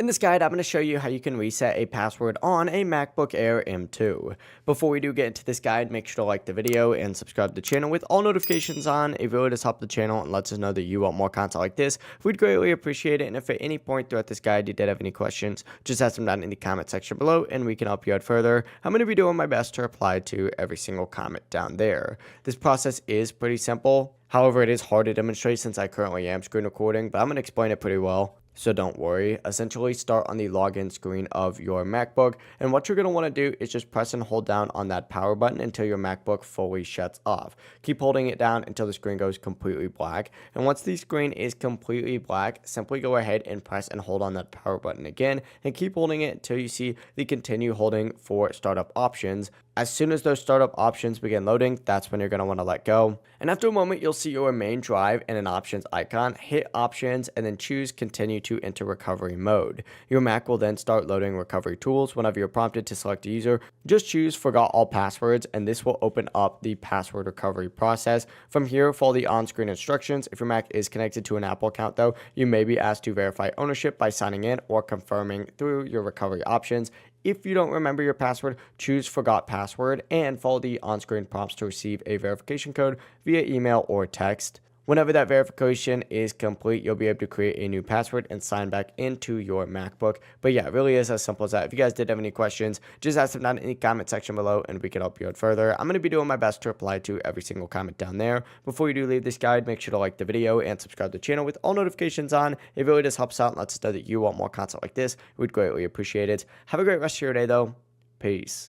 In this guide, I'm going to show you how you can reset a password on a MacBook Air M2. Before we do get into this guide, make sure to like the video and subscribe to the channel with all notifications on. It really does help the channel and lets us know that you want more content like this. We'd greatly appreciate it. And if at any point throughout this guide you did have any questions, just ask them down in the comment section below and we can help you out further. I'm going to be doing my best to reply to every single comment down there. This process is pretty simple. However, it is hard to demonstrate since I currently am screen recording, but I'm going to explain it pretty well. So don't worry. Essentially, start on the login screen of your MacBook, and what you're going to want to do is just press and hold down on that power button until your MacBook fully shuts off. Keep holding it down until the screen goes completely black, and once the screen is completely black, simply go ahead and press and hold on that power button again, and keep holding it until you see the continue holding for startup options. As soon as those startup options begin loading, that's when you're going to want to let go. And after a moment, you'll see your main drive and an options icon. Hit options and then choose continue to enter recovery mode. Your Mac will then start loading recovery tools. Whenever you're prompted to select a user, just choose forgot all passwords and this will open up the password recovery process. From here, follow the on-screen instructions. If your Mac is connected to an Apple account though, you may be asked to verify ownership by signing in or confirming through your recovery options. If you don't remember your password, choose forgot password and follow the on-screen prompts to receive a verification code via email or text. Whenever that verification is complete, you'll be able to create a new password and sign back into your MacBook. But yeah, it really is as simple as that. If you guys did have any questions, just ask them down in the comment section below and we can help you out further. I'm going to be doing my best to reply to every single comment down there. Before you do leave this guide, make sure to like the video and subscribe to the channel with all notifications on. It really just helps out and lets us know that you want more content like this. We'd greatly appreciate it. Have a great rest of your day though. Peace.